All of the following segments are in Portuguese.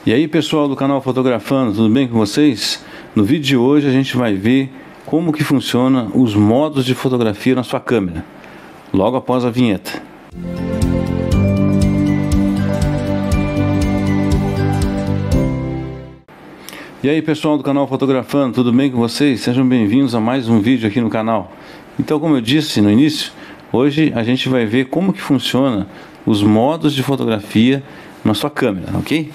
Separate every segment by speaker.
Speaker 1: E aí, pessoal do canal Fotografando, tudo bem com vocês? No vídeo de hoje a gente vai ver como que funciona os modos de fotografia na sua câmera, logo após a vinheta. E aí, pessoal do canal Fotografando, tudo bem com vocês? Sejam bem-vindos a mais um vídeo aqui no canal. Então, como eu disse no início, hoje a gente vai ver como que funciona os modos de fotografia na sua câmera, ok?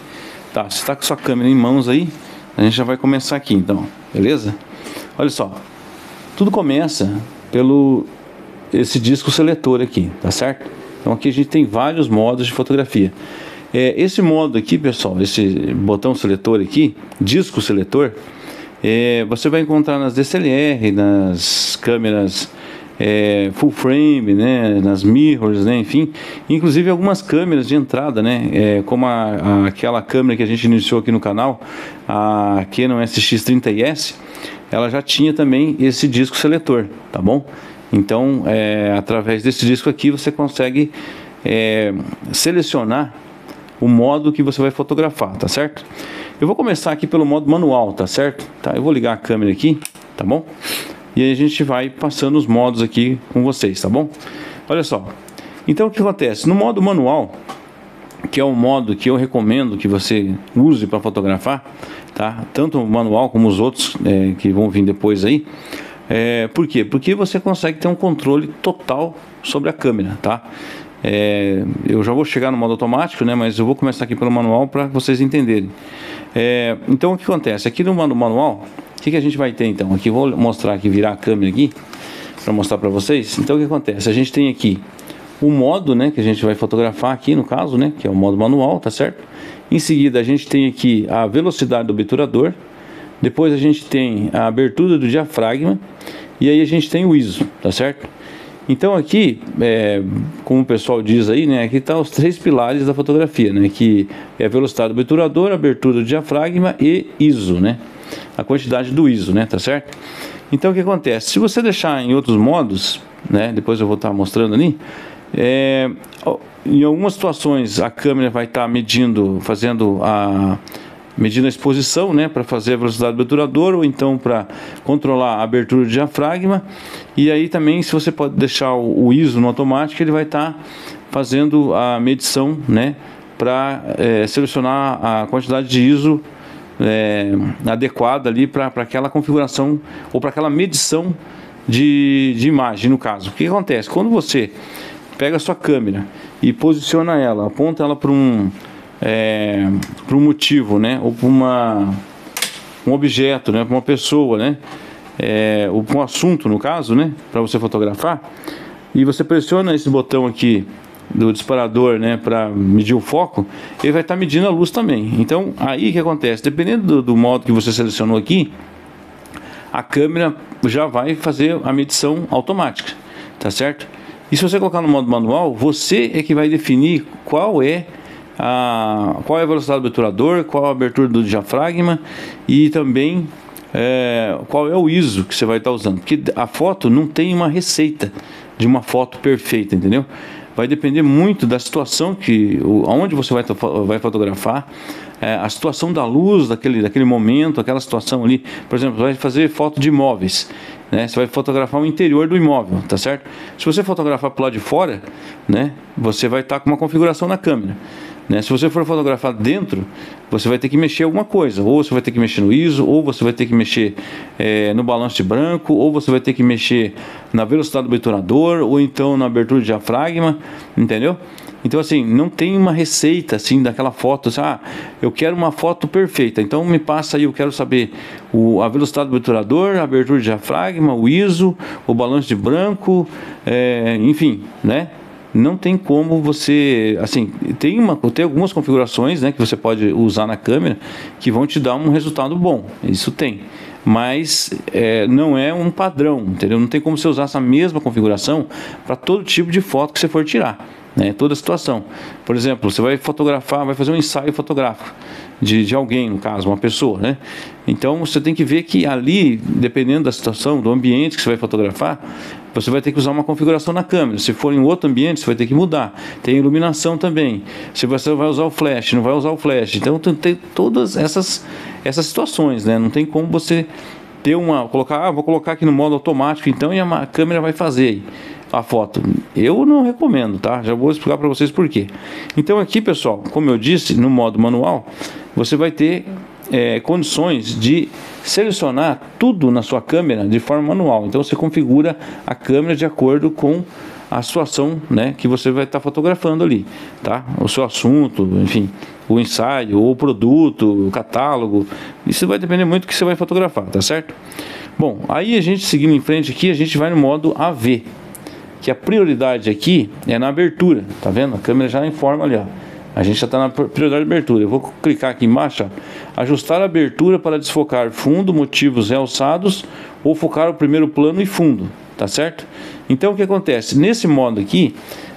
Speaker 1: Tá, você está com sua câmera em mãos aí, a gente já vai começar aqui então, beleza? Olha só, tudo começa pelo esse disco seletor aqui, tá certo? Então aqui a gente tem vários modos de fotografia. Esse modo aqui, pessoal, esse botão seletor aqui, disco seletor, você vai encontrar nas DSLR, nas câmeras full frame, né, nas mirrors, né, enfim, inclusive algumas câmeras de entrada, né, como aquela câmera que a gente iniciou aqui no canal, a Canon SX30S, ela já tinha também esse disco seletor, tá bom? Então, através desse disco aqui você consegue selecionar o modo que você vai fotografar, tá certo? Eu vou começar aqui pelo modo manual, tá certo? Tá, eu vou ligar a câmera aqui, tá bom? E aí a gente vai passando os modos aqui com vocês, tá bom? Olha só, então o que acontece? No modo manual, que é o modo que eu recomendo que você use para fotografar, tá? Tanto o manual como os outros que vão vir depois aí. Por quê? Porque você consegue ter um controle total sobre a câmera, tá? Eu já vou chegar no modo automático, né? Mas eu vou começar aqui pelo manual para vocês entenderem. Então o que acontece? Aqui no modo manual, o que a gente vai ter então? Aqui vou mostrar aqui, virar a câmera aqui para mostrar para vocês. Então o que acontece? A gente tem aqui o modo, né, que a gente vai fotografar aqui no caso, né, que é o modo manual, tá certo? Em seguida a gente tem aqui a velocidade do obturador. Depois a gente tem a abertura do diafragma e aí a gente tem o ISO, tá certo? Então aqui, como o pessoal diz aí, né, aqui tá os três pilares da fotografia, né, que é a velocidade do obturador, a abertura do diafragma e ISO, né? A quantidade do ISO, né, tá certo? Então o que acontece? Se você deixar em outros modos, né, depois eu vou estar mostrando ali, em algumas situações a câmera vai estar medindo a exposição, né, para fazer a velocidade do obturador, ou então para controlar a abertura do diafragma. E aí também, se você pode deixar o ISO no automático, ele vai estar fazendo a medição, né, para selecionar a quantidade de ISO adequada ali para aquela configuração ou para aquela medição de imagem, no caso. O que acontece? Quando você pega a sua câmera e posiciona ela, aponta ela para um motivo, né, ou para um objeto, né, para uma pessoa, né, ou para um assunto, no caso, né, para você fotografar, e você pressiona esse botão aqui do disparador, né, para medir o foco, ele vai estar medindo a luz também. Então aí o que acontece? Dependendo do modo que você selecionou aqui, a câmera já vai fazer a medição automática, tá certo? E se você colocar no modo manual, você é que vai definir qual é a velocidade do obturador, qual a abertura do diafragma e também qual é o ISO que você vai estar usando, porque a foto não tem uma receita de uma foto perfeita, entendeu? Vai depender muito da situação aonde você vai fotografar, a situação da luz daquele momento, aquela situação ali. Por exemplo, você vai fazer foto de imóveis, né? Você vai fotografar o interior do imóvel, tá certo? Se você fotografar para o lado de fora, né, você vai estar com uma configuração na câmera, né? Se você for fotografar dentro, você vai ter que mexer alguma coisa, ou você vai ter que mexer no ISO, ou você vai ter que mexer no balanço de branco, ou você vai ter que mexer na velocidade do obturador, ou então na abertura do diafragma, entendeu? Então assim, não tem uma receita assim daquela foto, assim, eu quero uma foto perfeita, então me passa aí, eu quero saber a velocidade do obturador, a abertura do diafragma, o ISO, o balanço de branco, enfim, né? Não tem como você, assim, tem algumas configurações, né, que você pode usar na câmera que vão te dar um resultado bom, isso tem, mas não é um padrão, entendeu? Não tem como você usar essa mesma configuração para todo tipo de foto que você for tirar, né? Toda situação. Por exemplo, você vai fotografar, vai fazer um ensaio fotográfico de alguém, no caso, uma pessoa, né? Então você tem que ver que ali, dependendo da situação, do ambiente que você vai fotografar, você vai ter que usar uma configuração na câmera. Se for em outro ambiente, você vai ter que mudar. Tem iluminação também. Se você vai usar o flash, não vai usar o flash. Então tem todas essas situações, né? Não tem como você ter vou colocar aqui no modo automático então, e a câmera vai fazer a foto. Eu não recomendo, tá? Já vou explicar para vocês por quê. Então aqui, pessoal, como eu disse, no modo manual, você vai ter condições de selecionar tudo na sua câmera de forma manual. Então você configura a câmera de acordo com a situação, né, que você vai estar fotografando ali, tá? O seu assunto, enfim, o ensaio, ou o produto, o catálogo. Isso vai depender muito do que você vai fotografar, tá certo? Bom, aí a gente seguindo em frente aqui, a gente vai no modo AV, que a prioridade aqui é na abertura, tá vendo? A câmera já informa ali, ó. A gente já está na prioridade de abertura. Eu vou clicar aqui embaixo, ó, ajustar a abertura para desfocar fundo, motivos realçados ou focar o primeiro plano e fundo, tá certo? Então o que acontece? Nesse modo aqui,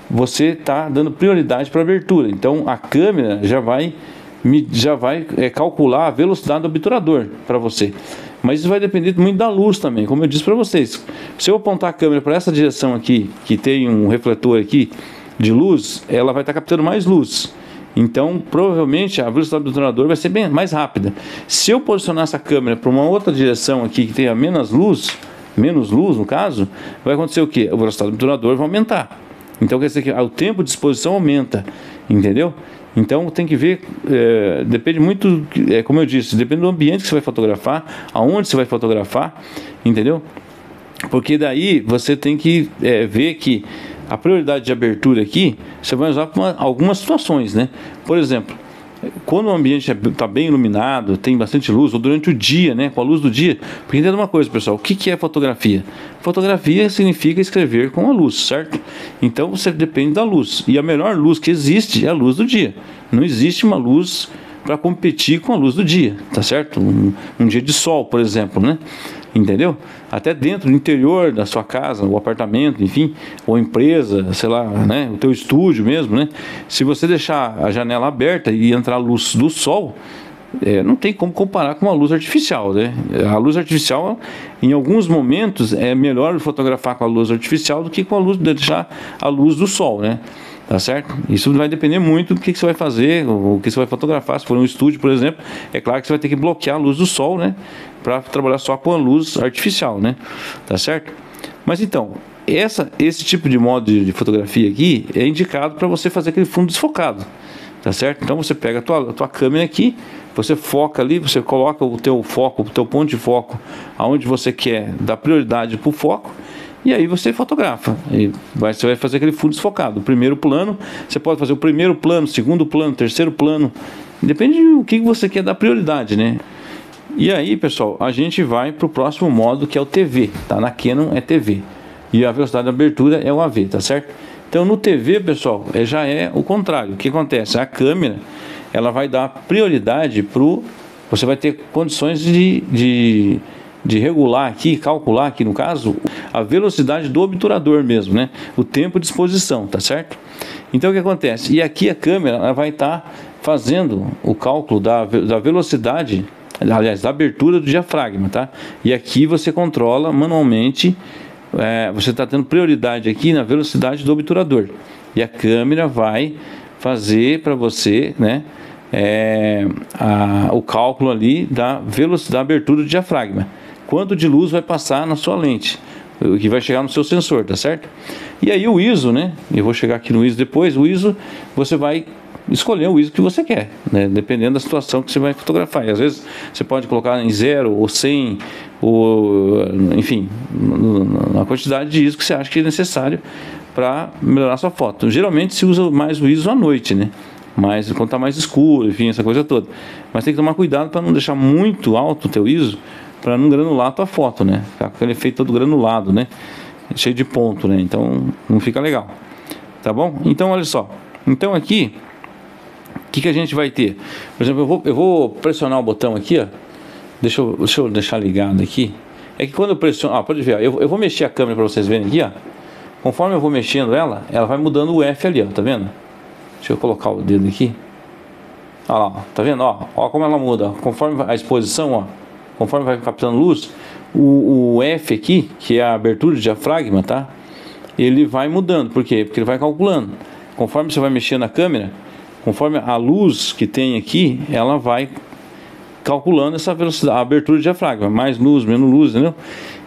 Speaker 1: você está dando prioridade para abertura. Então a câmera já vai calcular a velocidade do obturador para você. Mas isso vai depender muito da luz também, como eu disse para vocês. Se eu apontar a câmera para essa direção aqui, que tem um refletor aqui de luz, ela vai estar captando mais luz. Então, provavelmente, a velocidade do obturador vai ser bem mais rápida. Se eu posicionar essa câmera para uma outra direção aqui, que tenha menos luz no caso, vai acontecer o quê? A velocidade do obturador vai aumentar. Então, quer dizer que o tempo de exposição aumenta, entendeu? Então, tem que ver, depende muito, como eu disse, depende do ambiente que você vai fotografar, aonde você vai fotografar, entendeu? Porque daí você tem que ver que a prioridade de abertura aqui, você vai usar para algumas situações, né? Por exemplo, quando o ambiente está bem iluminado, tem bastante luz, ou durante o dia, né? Com a luz do dia. Porque entenda uma coisa, pessoal, o que é fotografia? Fotografia significa escrever com a luz, certo? Então você depende da luz. E a melhor luz que existe é a luz do dia. Não existe uma luz para competir com a luz do dia, tá certo? Um dia de sol, por exemplo, né? Entendeu? Até dentro, no interior da sua casa, o apartamento, enfim, ou empresa, sei lá, né? O teu estúdio mesmo, né? Se você deixar a janela aberta e entrar a luz do sol, não tem como comparar com a luz artificial, né? A luz artificial, em alguns momentos, é melhor fotografar com a luz artificial do que com a luz, deixar a luz do sol, né? Tá certo? Isso vai depender muito do que você vai fazer, o que você vai fotografar. Se for um estúdio, por exemplo, é claro que você vai ter que bloquear a luz do sol, né? Para trabalhar só com a luz artificial, né? Tá certo? Mas então, esse tipo de modo de fotografia aqui é indicado para você fazer aquele fundo desfocado, tá certo? Então você pega a tua câmera aqui, você foca ali, você coloca o teu foco, o teu ponto de foco, aonde você quer dar prioridade para o foco. E aí você fotografa, você vai fazer aquele fundo desfocado. O primeiro plano, você pode fazer o primeiro plano, segundo plano, terceiro plano. Depende do que você quer dar prioridade, né? E aí, pessoal, a gente vai para o próximo modo, que é o TV, tá? Na Canon é TV. E a velocidade de abertura é o AV, tá certo? Então no TV, pessoal, já é o contrário. O que acontece? A câmera, ela vai dar prioridade você vai ter condições de regular aqui, calcular aqui no caso, a velocidade do obturador mesmo, né? O tempo de exposição, tá certo? Então o que acontece? E aqui a câmera ela vai estar fazendo o cálculo da velocidade, aliás, da abertura do diafragma, tá? E aqui você controla manualmente, você está tendo prioridade aqui na velocidade do obturador. E a câmera vai fazer para você, né? O cálculo ali da velocidade da abertura do diafragma. Quanto de luz vai passar na sua lente, que vai chegar no seu sensor, tá certo? E aí o ISO, né? Eu vou chegar aqui no ISO depois. O ISO, você vai escolher o ISO que você quer, né? Dependendo da situação que você vai fotografar. E às vezes você pode colocar em 0 ou 100, ou enfim, na quantidade de ISO que você acha que é necessário para melhorar a sua foto. Geralmente se usa mais o ISO à noite, né? Mas quando está mais escuro, enfim, essa coisa toda. Mas tem que tomar cuidado para não deixar muito alto o teu ISO, para não granular a tua foto, né? Ficar com aquele efeito todo granulado, né? Cheio de ponto, né? Então não fica legal, tá bom? Então olha só, então aqui o que a gente vai ter? Por exemplo, eu vou pressionar o botão aqui, ó. Deixa eu deixar ligado aqui. É que quando eu pressiono, pode ver, ó, eu vou mexer a câmera para vocês verem aqui, ó. Conforme eu vou mexendo ela vai mudando o F ali, ó, tá vendo? Deixa eu colocar o dedo aqui. Olha lá, tá vendo? Ó como ela muda, ó. Conforme a exposição, ó. conforme vai captando luz, o F aqui, que é a abertura de diafragma, tá? Ele vai mudando. Por quê? Porque ele vai calculando. Conforme você vai mexer na câmera, conforme a luz que tem aqui, ela vai calculando essa velocidade, a abertura de diafragma, mais luz, menos luz, entendeu?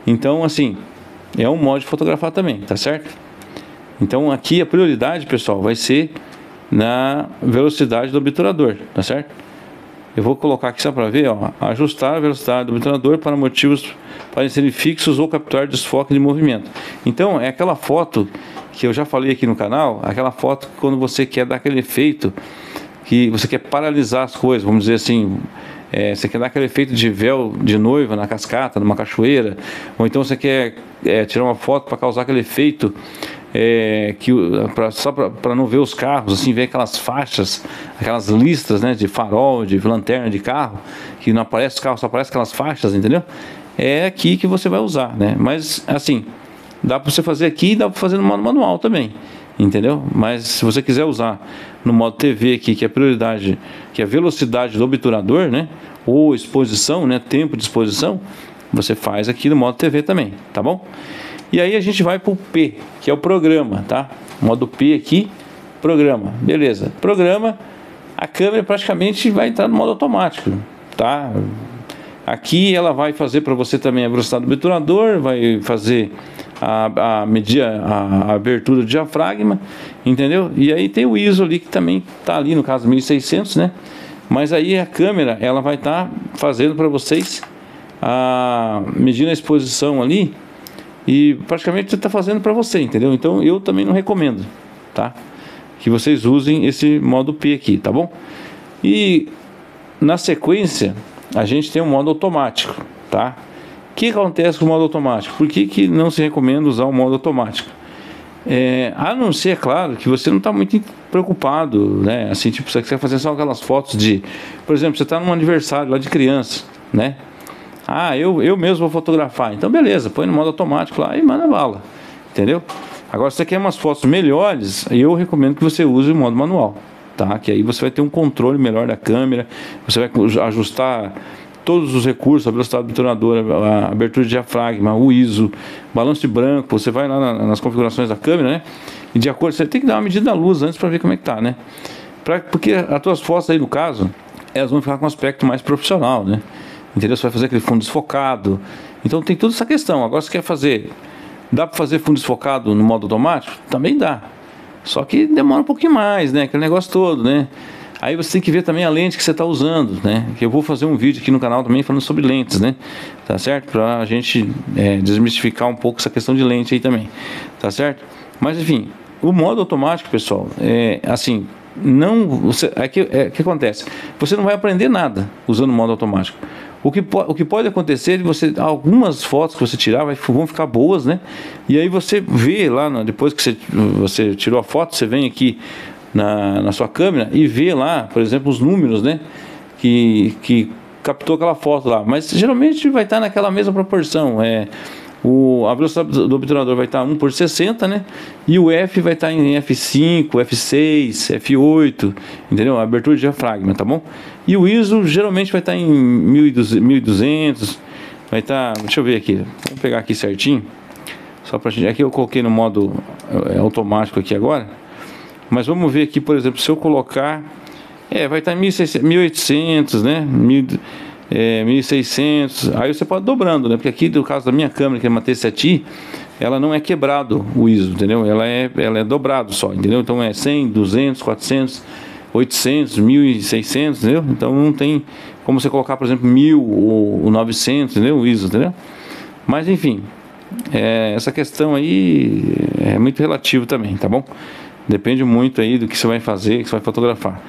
Speaker 1: Então, assim, é um modo de fotografar também, tá certo? Então, aqui a prioridade, pessoal, vai ser na velocidade do obturador, tá certo? Eu vou colocar aqui só para ver, ó, ajustar a velocidade do obturador para motivos para serem fixos ou capturar desfoque de movimento. Então, é aquela foto que eu já falei aqui no canal, aquela foto que quando você quer dar aquele efeito, que você quer paralisar as coisas, vamos dizer assim, você quer dar aquele efeito de véu de noiva na cascata, numa cachoeira, ou então você quer tirar uma foto para causar aquele efeito só para não ver os carros, assim, ver aquelas faixas, aquelas listras, né, de farol, de lanterna de carro, que não aparece o carro, só aparece aquelas faixas, entendeu? É aqui que você vai usar, né? Mas assim, dá para você fazer aqui e dá para fazer no modo manual também, entendeu? Mas se você quiser usar no modo TV aqui, que é a prioridade, que é a velocidade do obturador, né, ou exposição, né, tempo de exposição, você faz aqui no modo TV também, tá bom? E aí a gente vai para o P, que é o programa, tá? Modo P aqui, programa, beleza. Programa, a câmera praticamente vai entrar no modo automático, tá? Aqui ela vai fazer para você também a velocidade do obturador, vai fazer medir a abertura do diafragma, entendeu? E aí tem o ISO ali que também tá ali, no caso 1600, né? Mas aí a câmera ela vai estar fazendo para vocês medindo a exposição ali. E praticamente está fazendo para você, entendeu? Então eu também não recomendo, tá? Que vocês usem esse modo P aqui, tá bom? E na sequência a gente tem um modo automático, tá? O que acontece com o modo automático? Por que não se recomenda usar o modo automático? A não ser, é claro, que você não está muito preocupado, né? Assim, tipo, você quer fazer só aquelas fotos de... Por exemplo, você está num aniversário lá de criança, né? Eu mesmo vou fotografar. Então beleza, põe no modo automático lá e manda bala, entendeu? Agora, se você quer umas fotos melhores, eu recomendo que você use o modo manual, tá? Que aí você vai ter um controle melhor da câmera, você vai ajustar todos os recursos, a velocidade do obturador, a abertura de diafragma, o ISO, balanço de branco. Você vai lá nas configurações da câmera, né? E de acordo, você tem que dar uma medida da luz antes para ver como é que tá, né? Porque as tuas fotos aí, no caso, elas vão ficar com um aspecto mais profissional, né? Entendeu? Você vai fazer aquele fundo desfocado. Então tem toda essa questão. Agora você quer fazer... Dá para fazer fundo desfocado no modo automático? Também dá. Só que demora um pouquinho mais, né? Aquele negócio todo, né? Aí você tem que ver também a lente que você está usando, né? Que eu vou fazer um vídeo aqui no canal também falando sobre lentes, né? Tá certo? Para a gente desmistificar um pouco essa questão de lente aí também. Tá certo? Mas enfim, o modo automático, pessoal, assim... que acontece? Você não vai aprender nada usando o modo automático. O que pode acontecer é você, algumas fotos que você tirar vão ficar boas, né? E aí você vê lá, depois que você tirou a foto, você vem aqui na sua câmera e vê lá, por exemplo, os números, né? Que captou aquela foto lá. Mas geralmente vai estar naquela mesma proporção. A velocidade do obturador vai estar 1/60, né? E o F vai estar em F5, F6, F8, entendeu? A abertura de diafragma, tá bom? E o ISO geralmente vai estar em 1200, vai estar... Deixa eu ver aqui, vamos pegar aqui certinho. Só pra gente... Aqui eu coloquei no modo automático aqui agora. Mas vamos ver aqui, por exemplo, se eu colocar... vai estar em 1800, né? 1600, aí você pode dobrando, né? Porque aqui, no caso da minha câmera, que é uma T7i, ela não é quebrado o ISO, entendeu? Ela é dobrado só, entendeu? Então é 100, 200, 400, 800, 1600, entendeu? Então não tem como você colocar, por exemplo, 1000 ou 900, entendeu? O ISO, entendeu? Mas enfim, essa questão aí é muito relativo também, tá bom? Depende muito aí do que você vai fazer, que você vai fotografar,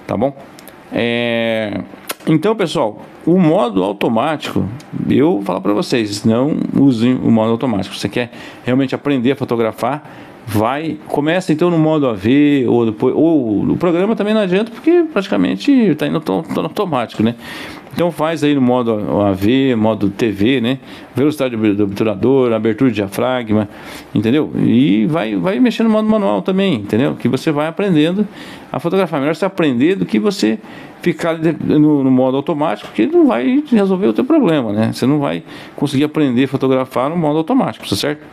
Speaker 1: tá bom? Então, pessoal, o modo automático, eu vou falar para vocês, não usem o modo automático. Você quer realmente aprender a fotografar, começa então no modo AV, ou o programa também não adianta, porque praticamente está indo no automático, né? Então faz aí no modo AV, modo TV, né? Velocidade do obturador, abertura de diafragma, entendeu? E vai mexendo no modo manual também, entendeu? Que você vai aprendendo a fotografar. Melhor você aprender do que você ficar no modo automático, que não vai resolver o teu problema, né? Você não vai conseguir aprender a fotografar no modo automático, tá certo?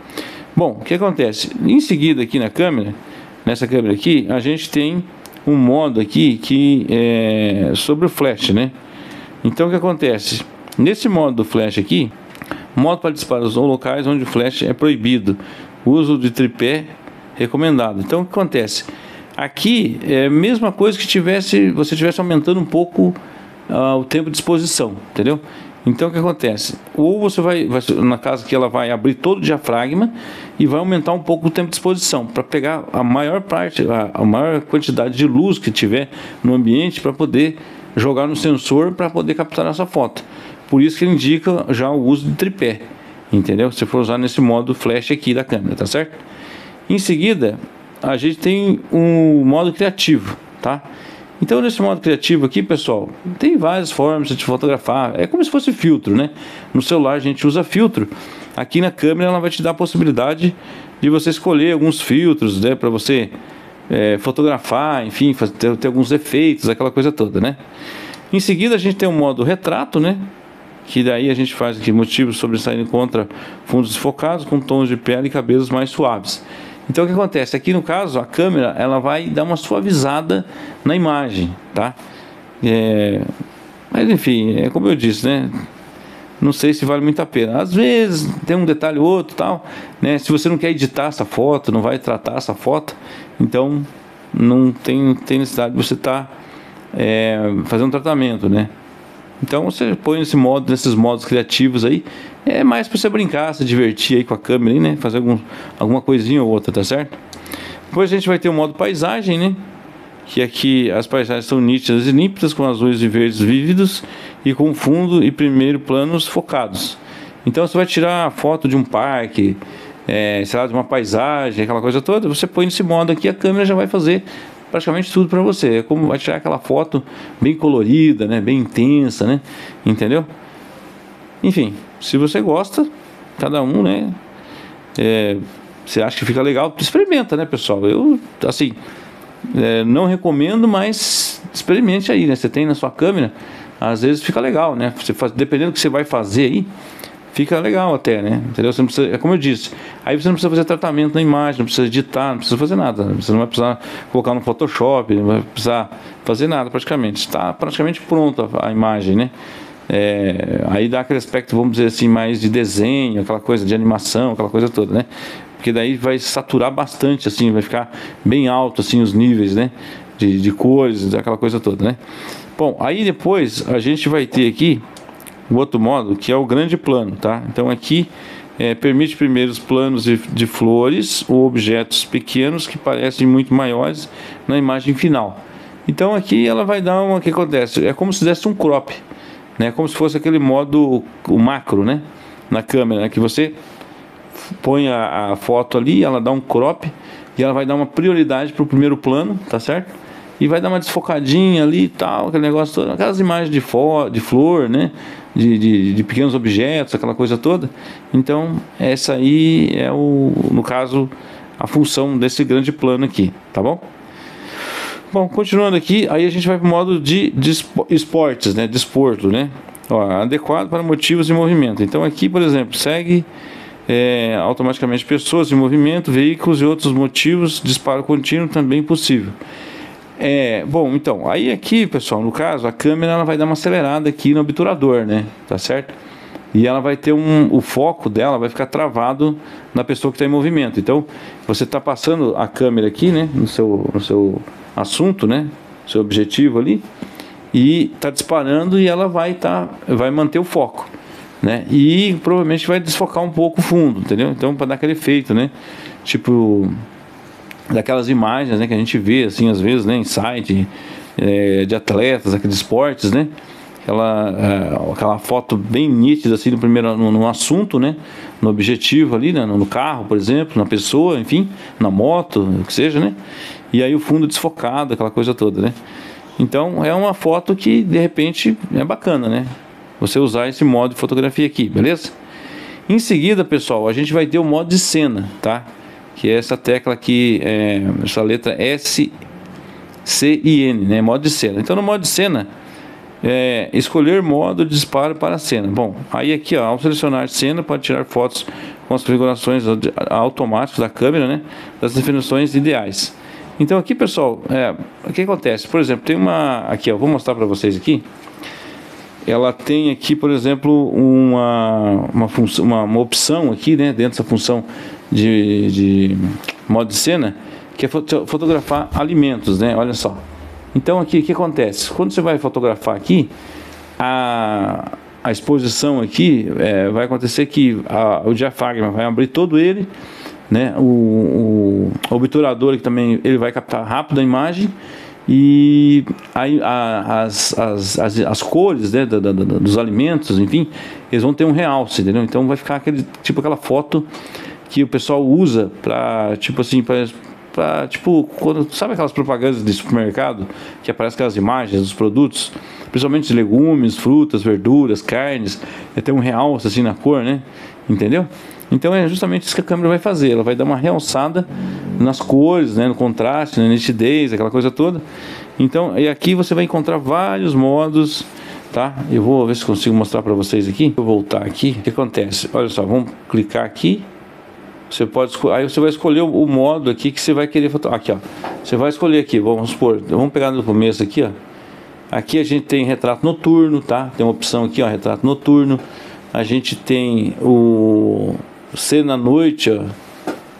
Speaker 1: Bom, o que acontece? Em seguida aqui na câmera, nessa câmera aqui, a gente tem um modo aqui que é sobre o flash, né? Então o que acontece? Nesse modo do flash aqui, modo para disparos ou locais onde o flash é proibido, uso de tripé recomendado. Então o que acontece? Aqui é a mesma coisa que você tivesse aumentando um pouco o tempo de exposição, entendeu? Então o que acontece? Ou você vai na casa que ela vai abrir todo o diafragma e vai aumentar um pouco o tempo de exposição para pegar a maior parte, a maior quantidade de luz que tiver no ambiente para poder jogar no sensor para poder capturar essa foto. Por isso que ele indica já o uso de tripé, entendeu? Se for usar nesse modo flash aqui da câmera, tá certo? Em seguida, a gente tem um modo criativo, tá? Então nesse modo criativo aqui, pessoal, tem várias formas de fotografar. É como se fosse filtro, né? No celular a gente usa filtro. Aqui na câmera ela vai te dar a possibilidade de você escolher alguns filtros, né? Para você fotografar, enfim, ter alguns efeitos, aquela coisa toda, né? Em seguida a gente tem o modo retrato, né? Que daí a gente faz aqui motivos sobressaindo contra fundos desfocados com tons de pele e cabelos mais suaves. Então o que acontece? Aqui no caso a câmera ela vai dar uma suavizada na imagem, tá? Mas enfim, é como eu disse, né? Não sei se vale muito a pena. Às vezes tem um detalhe ou outro, tal, né? Se você não quer editar essa foto, não vai tratar essa foto, então não tem necessidade de você estar fazendo um tratamento, né? Então você põe nesses modos criativos aí, é mais para você brincar, se divertir aí com a câmera aí, né? Fazer alguma coisinha ou outra, tá certo? Depois a gente vai ter o modo paisagem, né? Que aqui as paisagens são nítidas e límpidas, com azuis e verdes vívidos e com fundo e primeiro planos focados. Então você vai tirar a foto de um parque, sei lá, de uma paisagem, aquela coisa toda, você põe nesse modo aqui, a câmera já vai fazer praticamente tudo para você. É como vai tirar aquela foto bem colorida, né, bem intensa, né, entendeu? Enfim, se você gosta, cada um, né, você acha que fica legal, experimenta, né, pessoal? Eu, assim, não recomendo, mas experimente aí, né? Você tem na sua câmera, às vezes fica legal, né? Dependendo do que você vai fazer aí, fica legal até, né? Entendeu? Você não precisa, é como eu disse, aí você não precisa fazer tratamento na imagem, não precisa editar, não precisa fazer nada, né? Você não vai precisar colocar no Photoshop, não vai precisar fazer nada praticamente, está praticamente pronta a imagem, né? Aí dá aquele aspecto, vamos dizer assim, mais de desenho, aquela coisa de animação, aquela coisa toda, né? Porque daí vai saturar bastante, assim, vai ficar bem alto, assim, os níveis, né? De cores, aquela coisa toda, né? Bom, aí depois a gente vai ter aqui o outro modo, que é o grande plano, tá? Então aqui permite primeiros planos de flores ou objetos pequenos que parecem muito maiores na imagem final. Então aqui ela vai dar o que acontece? É como se desse um crop, né? Como se fosse aquele modo, o macro, né? Na câmera, né? Que você põe a foto ali, ela dá um crop e ela vai dar uma prioridade para o primeiro plano, tá certo? E vai dar uma desfocadinha ali e tal, aquele negócio todo, aquelas imagens de flor, né? De pequenos objetos, aquela coisa toda. Então essa aí é no caso, a função desse grande plano aqui, tá bom? Bom, continuando aqui, aí a gente vai para o modo de esportes, né? Desporto, né? Ó, adequado para motivos em movimento. Então aqui, por exemplo, segue automaticamente pessoas em movimento, veículos e outros motivos, disparo contínuo também possível. Bom, então, aí aqui, pessoal, no caso, a câmera ela vai dar uma acelerada aqui no obturador, né? Tá certo? E ela vai ter o foco dela vai ficar travado na pessoa que está em movimento. Então, você está passando a câmera aqui, né? No seu assunto, né? Seu objetivo ali. E está disparando e ela vai manter o foco, né? E provavelmente vai desfocar um pouco o fundo, entendeu? Então, para dar aquele efeito, né? Tipo daquelas imagens, né, que a gente vê assim às vezes, né, em site de atletas, aqueles esportes, né, aquela foto bem nítida assim no assunto, né, no objetivo ali, né, no carro, por exemplo, na pessoa, enfim, na moto, o que seja, né, e aí o fundo desfocado, aquela coisa toda, né. Então é uma foto que de repente é bacana, né, você usar esse modo de fotografia aqui, beleza? Em seguida, pessoal, a gente vai ter o modo de cena, tá? Que é essa tecla aqui, essa letra C-I-N, né? Modo de cena. Então no modo de cena, escolher modo de disparo para a cena. Bom, aí aqui, ó, ao selecionar cena, pode tirar fotos com as configurações automáticas da câmera, né? Das definições ideais. Então aqui, pessoal, o que acontece? Por exemplo, tem uma... Aqui, ó, vou mostrar para vocês aqui. Ela tem aqui, por exemplo, uma opção aqui, né? Dentro dessa função de modo de cena, que é fotografar alimentos, né? Olha só. Então aqui, o que acontece? Quando você vai fotografar aqui, a exposição aqui, vai acontecer que o diafragma vai abrir todo ele, né? O obturador aqui também, ele vai captar rápido a imagem, e aí as cores, né, dos alimentos, enfim, eles vão ter um realce, entendeu? Então vai ficar aquela foto que o pessoal usa para, tipo assim, tipo, sabe aquelas propagandas de supermercado que aparecem aquelas imagens dos produtos, principalmente de legumes, frutas, verduras, carnes, tem um realce assim na cor, né? Entendeu? Então é justamente isso que a câmera vai fazer. Ela vai dar uma realçada nas cores, né, no contraste, na nitidez, aquela coisa toda. Então, e aqui você vai encontrar vários modos, tá? Eu vou ver se consigo mostrar para vocês aqui. Vou voltar aqui. O que acontece? Olha só, vamos clicar aqui. Você pode aí você vai escolher o modo aqui que você vai querer fotografar. Aqui, ó. Você vai escolher aqui, vamos supor, vamos pegar no começo aqui, ó. Aqui a gente tem retrato noturno, tá? Tem uma opção aqui, ó, retrato noturno. A gente tem o cena à noite, ó.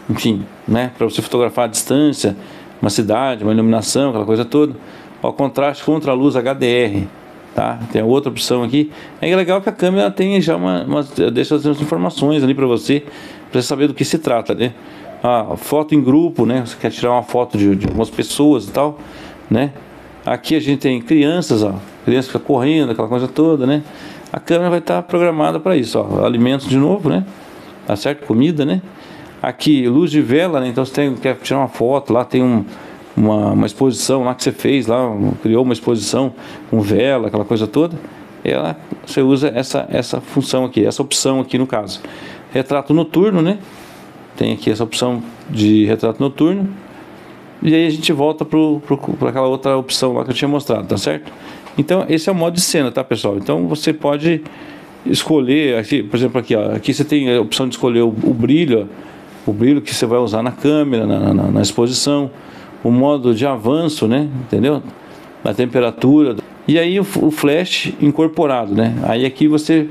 Speaker 1: Enfim, né, para você fotografar à distância, uma cidade, uma iluminação, aquela coisa toda. Ó, contraste contra a luz HDR, tá? Tem outra opção aqui. É legal que a câmera tem já deixa as informações ali para você saber do que se trata, né? Foto em grupo, né? Você quer tirar uma foto de algumas pessoas e tal, né? Aqui a gente tem crianças, ó, criança fica correndo, aquela coisa toda, né? A câmera vai estar programada para isso, ó, alimentos de novo, né? Tá certo? Comida, né? Aqui, luz de vela, né? Então você quer tirar uma foto, lá tem uma exposição lá que você fez, lá criou uma exposição com vela, aquela coisa toda. Você usa essa função aqui, essa opção aqui no caso. Retrato noturno, né? Tem aqui essa opção de retrato noturno. E aí a gente volta para aquela outra opção lá que eu tinha mostrado, tá certo? Então esse é o modo de cena, tá, pessoal? Então você pode escolher aqui, por exemplo, aqui, ó, aqui você tem a opção de escolher o brilho, ó, o brilho que você vai usar na câmera, na exposição, o modo de avanço, né? Entendeu? A temperatura. E aí o flash incorporado, né? Aí aqui você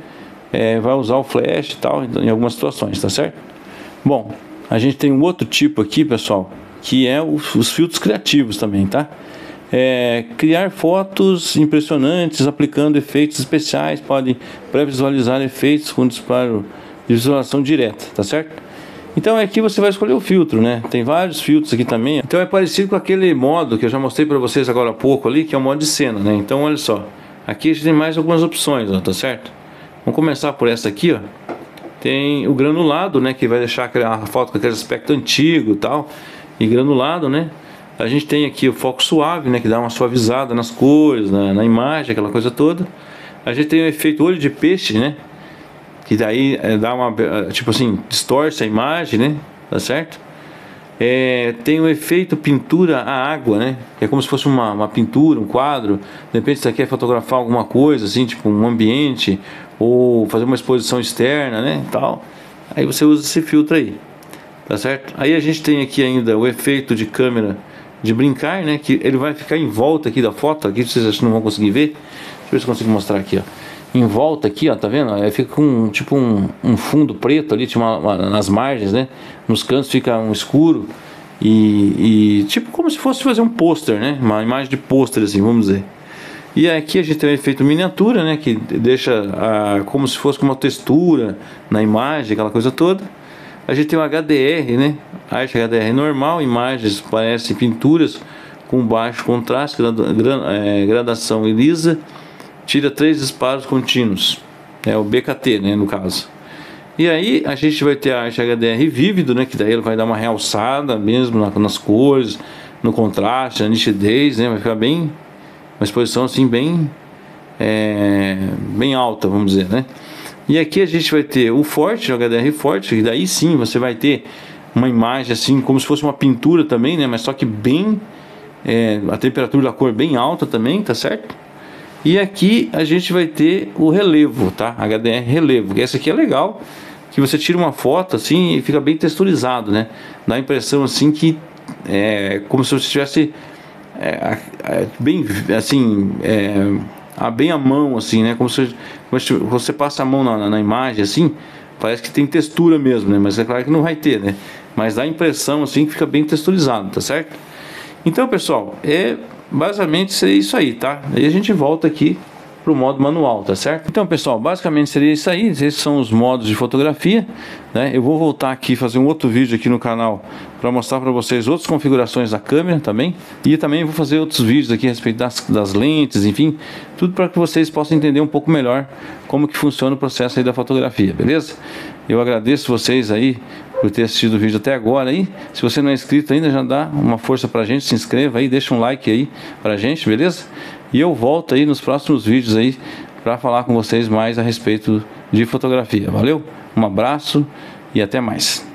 Speaker 1: vai usar o flash e tal em algumas situações, tá certo? Bom, a gente tem um outro tipo aqui, pessoal, que é os filtros criativos também, tá? Criar fotos impressionantes aplicando efeitos especiais, pode pré-visualizar efeitos com disparo de visualização direta, tá certo? Então aqui você vai escolher o filtro, né? Tem vários filtros aqui também. Então é parecido com aquele modo que eu já mostrei para vocês agora há pouco ali, que é o modo de cena, né? Então olha só, aqui a gente tem mais algumas opções, ó, tá certo? Vamos começar por essa aqui, ó. Tem o granulado, né? Que vai deixar a foto com aquele aspecto antigo e tal, e granulado, né? A gente tem aqui o foco suave, né, que dá uma suavizada nas cores, na imagem, aquela coisa toda. A gente tem o efeito olho de peixe, né, que daí dá uma, tipo assim, distorce a imagem, né, tá certo? Tem o efeito pintura à água, né, que é como se fosse uma pintura, um quadro. De repente você quer fotografar alguma coisa, assim, tipo um ambiente, ou fazer uma exposição externa, né, tal. Aí você usa esse filtro aí, tá certo? Aí a gente tem aqui ainda o efeito de câmera de brincar, né, que ele vai ficar em volta aqui da foto. Aqui vocês não vão conseguir ver. Deixa eu ver se eu consigo mostrar aqui, ó. Em volta aqui, ó, tá vendo? Aí fica com tipo um fundo preto ali, tipo nas margens, né? Nos cantos fica um escuro e tipo como se fosse fazer um pôster, né? Uma imagem de pôster, assim, vamos dizer. E aqui a gente tem o efeito miniatura, né, que deixa como se fosse uma textura na imagem, aquela coisa toda. A gente tem o HDR, né? Arte HDR normal, imagens parecem pinturas com baixo contraste, gradação e lisa, tira 3 disparos contínuos, é o BKT, né, no caso. E aí a gente vai ter a arte HDR vívido, né, que daí ele vai dar uma realçada mesmo nas cores, no contraste, na nitidez, né, vai ficar bem, uma exposição assim bem alta, vamos dizer, né. E aqui a gente vai ter o forte, o HDR forte, e daí sim você vai ter uma imagem assim, como se fosse uma pintura também, né? Mas só que bem a temperatura da cor bem alta também, tá certo? E aqui a gente vai ter o relevo, tá? HDR relevo, que esse aqui é legal, que você tira uma foto assim e fica bem texturizado, né? Dá a impressão assim que é como se você estivesse bem assim, bem à mão assim, né? Como se você passa a mão na imagem assim, parece que tem textura mesmo, né? Mas é claro que não vai ter, né? Mas dá a impressão assim que fica bem texturizado, tá certo? Então, pessoal, basicamente seria isso aí, tá? Aí a gente volta aqui pro modo manual, tá certo? Então, pessoal, basicamente seria isso aí. Esses são os modos de fotografia, né? Eu vou voltar aqui fazer um outro vídeo aqui no canal para mostrar para vocês outras configurações da câmera também, e também vou fazer outros vídeos aqui a respeito das lentes, enfim, tudo para que vocês possam entender um pouco melhor como que funciona o processo aí da fotografia, beleza? Eu agradeço vocês aí por ter assistido o vídeo até agora aí. Se você não é inscrito ainda, já dá uma força pra gente, se inscreva aí, deixa um like aí pra gente, beleza? E eu volto aí nos próximos vídeos aí para falar com vocês mais a respeito de fotografia. Valeu? Um abraço e até mais.